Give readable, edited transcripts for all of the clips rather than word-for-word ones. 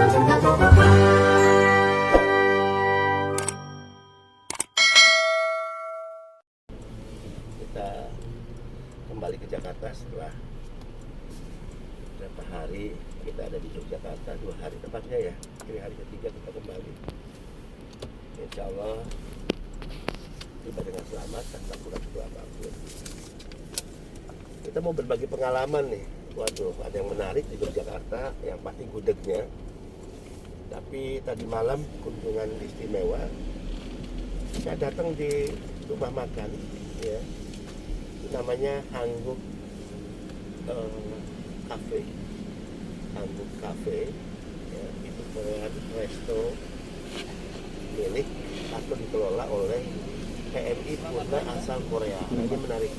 Kita kembali ke Jakarta setelah berapa hari kita ada di Yogyakarta, 2 hari tepatnya ya. Ini hari ketiga kita kembali. Insya Allah tiba dengan selamat tanpa kurang apapun. Kita mau berbagi pengalaman nih. Waduh, ada yang menarik di Yogyakarta, yang pasti gudegnya. Tapi tadi malam kunjungan istimewa. Saya datang di rumah makan, ya. Itu namanya Hangguk Cafe. Hangguk Cafe, ya, itu Korean resto milik atau dikelola oleh PMI Purna asal Korea. Ini menarik.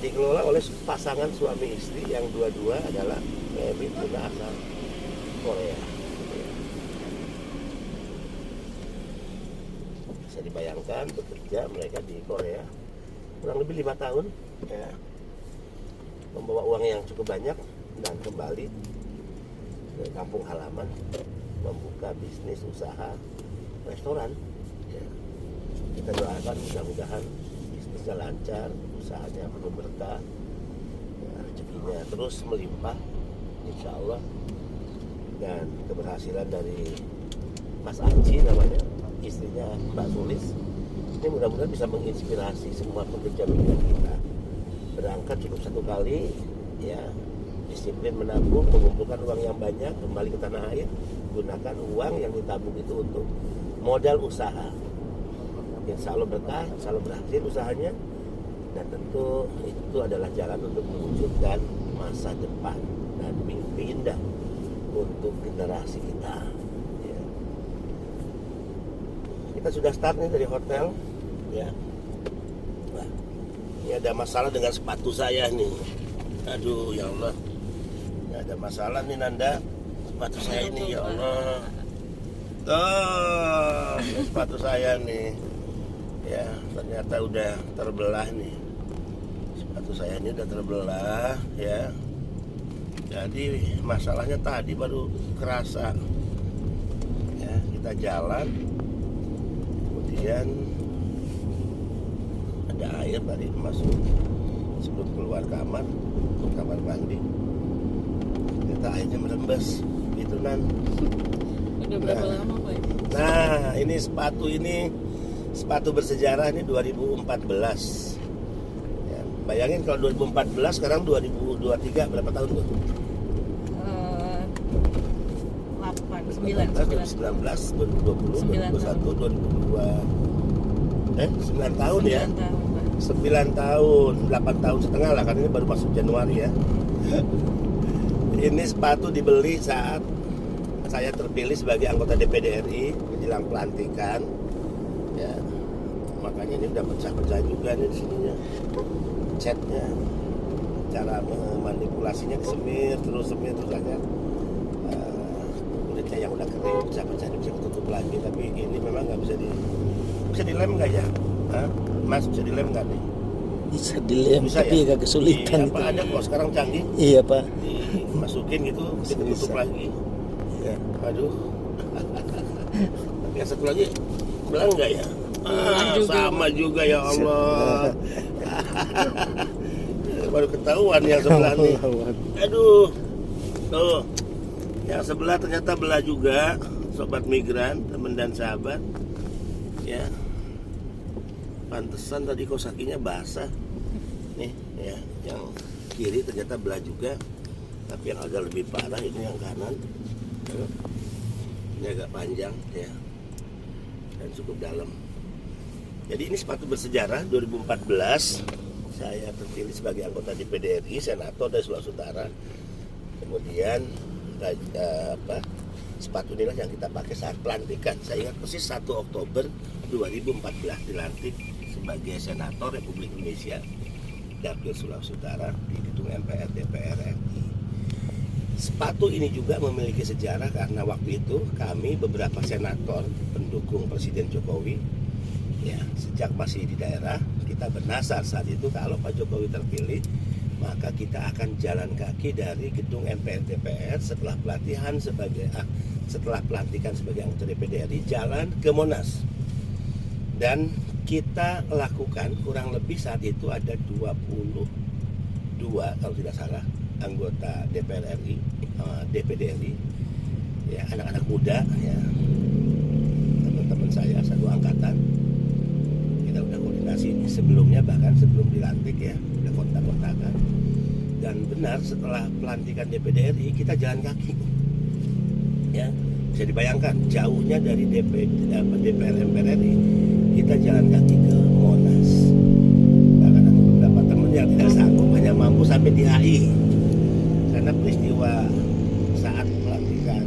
Dikelola oleh pasangan suami istri yang dua-dua adalah PMI Purna asal Korea. Bisa dibayangkan bekerja mereka di Korea kurang lebih 5 tahun, ya, membawa uang yang cukup banyak dan kembali ke kampung halaman membuka bisnis usaha restoran. Ya. Kita doakan mudah-mudahan bisnisnya lancar, usahanya penuh berkah, ya, rezekinya terus melimpah, insya Allah. Dan keberhasilan dari Mas Anji namanya, istrinya Mbak Sulis, ini mudah-mudahan bisa menginspirasi semua pekerja migran kita. Berangkat cukup 1 kali, ya, disiplin menabung, mengumpulkan uang yang banyak, kembali ke tanah air, gunakan uang yang ditabung itu untuk modal usaha. Insya Allah berkah, insya Allah berhasil usahanya, dan tentu itu adalah jalan untuk mewujudkan masa depan dan mimpi indah untuk generasi kita. Ya. Kita sudah start nih dari hotel, ya. Nah, ini ada masalah dengan sepatu saya nih. Aduh, ya Allah. Ini ada masalah nih Nanda, sepatu saya ini, ya Allah. Oh, sepatu saya nih. Ya, ternyata udah terbelah nih. Sepatu saya ini udah terbelah, ya. Jadi masalahnya tadi baru kerasa. Ya, kita jalan, kemudian ada air tadi masuk sebelum keluar kamar mandi. Ternyata airnya merembes, gitu Nan. Udah berapa lama Pak? Nah, ini sepatu bersejarah ini 2014. Ya, bayangin kalau 2014, sekarang 2023, berapa tahun tuh? 2019, 2020, 2021, 2022. 9 tahun ya? 9 tahun, 8 tahun setengah lah, kan ini baru masuk Januari ya. Ini sepatu dibeli saat saya terpilih sebagai anggota DPD RI menjelang pelantikan. Ya, makanya ini udah pecah-pecah juga nih di sininya. Catnya, cara memanipulasinya semir terus aja. Kulitnya yang udah kering pecah-pecah bisa tutup lagi, tapi ini memang nggak bisa dilem nggak ya? Hah? Mas, bisa dilem nggak nih? Bisa dilem, bisa, tapi ya? agak kesulitan. Iya, Pak, ada kok sekarang canggih. Iya Pak. Dimasukin gitu, ditutup lagi. Ya, aduh. Yang satu lagi, belang nggak ya? Sama juga ya Allah. Baru ketahuan yang sebelah nih. Aduh, tuh, yang sebelah ternyata belah juga, sobat migran, teman dan sahabat. Ya, pantesan tadi kok kakinya basah. Nih, ya, yang kiri ternyata belah juga, tapi yang agak lebih parah ini yang kanan. Ini agak panjang, ya, dan cukup dalam. Jadi ini sepatu bersejarah 2014. Saya terpilih sebagai anggota DPD RI, senator dari Sulawesi Utara. Kemudian sepatu inilah yang kita pakai saat pelantikan. Saya ingat persis 1 Oktober 2014 dilantik sebagai senator Republik Indonesia Dapil Sulawesi Utara di gedung MPR DPR RI. Sepatu ini juga memiliki sejarah karena waktu itu kami beberapa senator pendukung Presiden Jokowi, ya, sejak masih di daerah kita bernasar saat itu kalau Pak Jokowi terpilih maka kita akan jalan kaki dari gedung MPR DPR setelah pelatihan setelah pelantikan sebagai anggota DPD RI jalan ke Monas. Dan kita lakukan kurang lebih saat itu ada 22 kalau tidak salah anggota DPR RI, DPD RI, ya anak-anak muda, ya teman-teman saya satu angkatan. Kita udah koordinasi sebelumnya, bahkan sebelum dilantik ya, udah kontak-kontakan. Dan benar setelah pelantikan DPD RI kita jalan kaki, ya bisa dibayangkan jauhnya dari DPR MPR RI kita jalan kaki ke Monas. Bahkan ada beberapa teman yang tidak sanggup, hanya mampu sampai di HI karena peristiwa saat pelantikan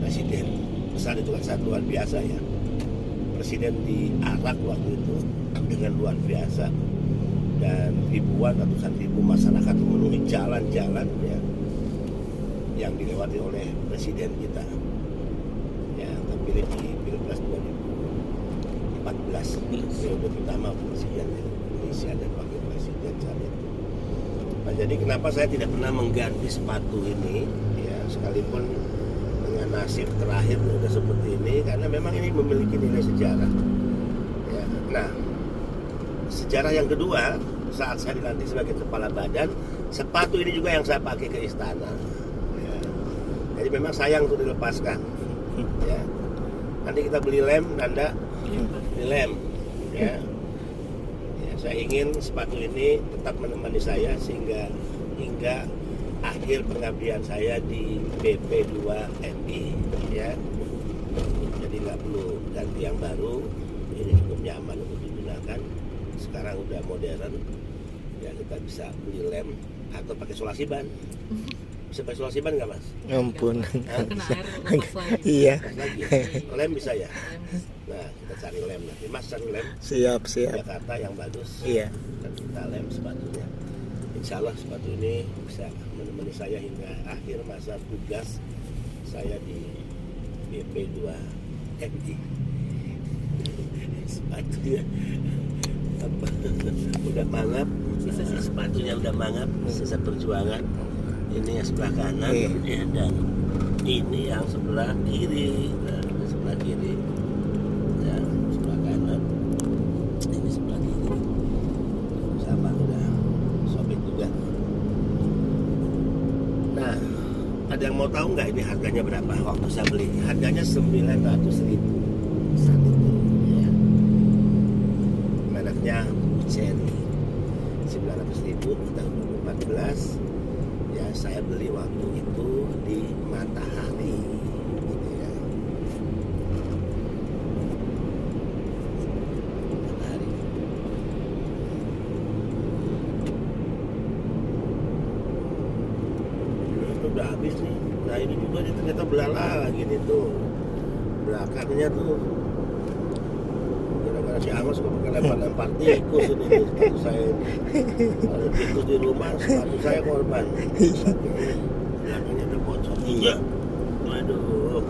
presiden besar itu kan sangat luar biasa ya. Presiden diarak waktu itu dengan luar biasa, dan ribuan ratusan ribu masyarakat memenuhi jalan-jalan ya yang dilewati oleh presiden kita yang terpilih di Pilpres 2014, periode pertama presiden Indonesia dan wakil presiden saat itu. Nah, jadi kenapa saya tidak pernah mengganti sepatu ini ya, sekalipun dengan nasib terakhir sudah seperti ini, karena memang ini memiliki nilai sejarah ya. Nah, sejarah yang kedua, saat saya dilantik sebagai kepala badan, sepatu ini juga yang saya pakai ke istana ya. Jadi memang sayang untuk dilepaskan ya. Nanti kita beli lem, Nanda beli lem ya. Ya, saya ingin sepatu ini tetap menemani saya sehingga hingga akhir pengabdian saya di BP2MI ya. Jadi nggak perlu ganti yang baru, ini cukup nyaman untuk digunakan. Sekarang udah modern ya, kita bisa beli lem atau pakai solasi ban. Bisa pakai solasi ban nggak mas? Ampun. Kena air lepas lagi. Iya. Pas lagi lem bisa ya. Nah kita cari lem nanti, mas cari lem Siap. Jakarta yang bagus. Iya. Dan kita lem sepatunya. Insya Allah sepatu ini bisa menemani saya hingga akhir masa tugas saya di BP2MI. Sepatunya apa? Udah mangap, sepatunya udah mangap, sisa perjuangan. Ini yang sebelah kanan ya, dan ini yang sebelah kiri. Nah, ini sebelah kiri ya, sebelah kanan, ini sebelah kiri sama, udah sobek juga. Nah, ada yang mau tahu nggak ini harganya berapa waktu saya beli? Harganya 900.000 saat itu ya. Mereknya Cherry, 900.000 tahun 2014 ya. Saya beli waktu itu di Matahari gitu ya. Matahari. Ini udah habis nih. Nah ini juga nih ternyata belalak lagi nih tuh. Belakangnya tuh gara-gara si Amos kok pakai lempar-lempar tikus ini nih, sepatu saya ini. Kalau tikus di rumah, sepatu saya korban. Belakangnya udah bocor. Iya. Waduh.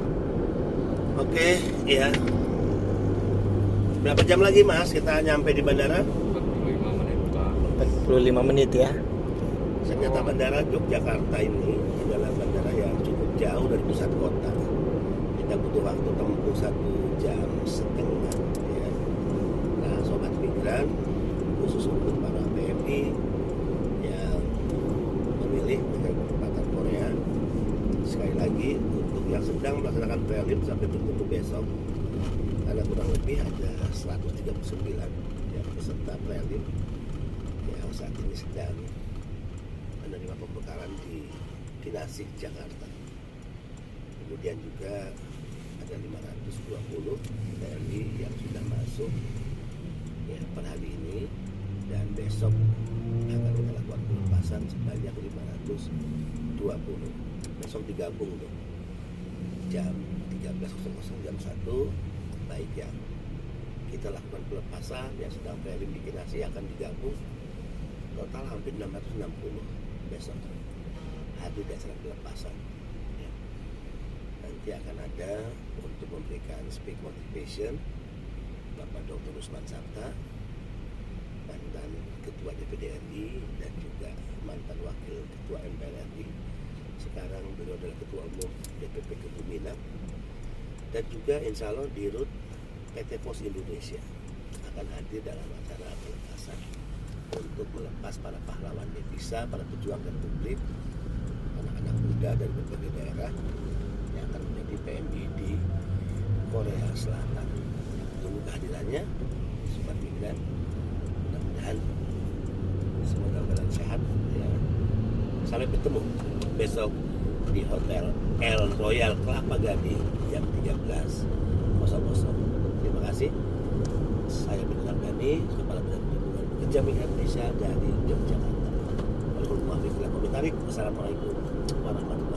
Oke, ya. Berapa jam lagi mas kita nyampe di bandara? 45 menit Pak. 45 menit ya. Ternyata bandara Yogyakarta ini adalah bandara yang cukup jauh dari pusat kota. Kita butuh waktu tempuh 1,5 jam ya. Nah sobat migran, khusus untuk para PMI yang memilih dengan kesempatan Korea, sekali lagi untuk yang sedang melaksanakan prelim sampai bertemu besok, karena kurang lebih ada 139 ya, peserta prelim yang saat ini sedang menerima pembekalan di Kinasih Jakarta. Kemudian juga ada 520 TNI yang sudah masuk ya per hari ini, dan besok akan kita lakukan pelepasan sebanyak 520. Besok digabung tuh jam 13.00 jam 1, baik yang kita lakukan pelepasan yang sedang prelim di Kinasih akan digabung, total hampir 660 besok hadir di acara pelepasan ya. Nanti akan ada untuk memberikan speak motivation Bapak Dr. Usman Sabta, mantan Ketua DPD RI dan juga mantan Wakil Ketua MPR RI. Sekarang beliau adalah Ketua Umum DPP Kebuminak, dan juga insya Allah di Rut PT Pos Indonesia akan hadir dalam acara pelepasan untuk melepas para pahlawan devisa, para pejuang republik, anak-anak muda dari berbagai daerah yang akan menjadi PMI di Korea Selatan. Tunggu kehadirannya, Sobat Migran. Mudah-mudahan semua dalam keadaan sehat. Ya. Sampai bertemu besok di Hotel El Royal Kelapa Gading jam 13.00. Terima kasih. Saya Bintang Dhani, Kepala Badan Perlindungan Pekerja Migran Indonesia dari Yogyakarta. Wassalamualaikum warahmatullahi wabarakatuh.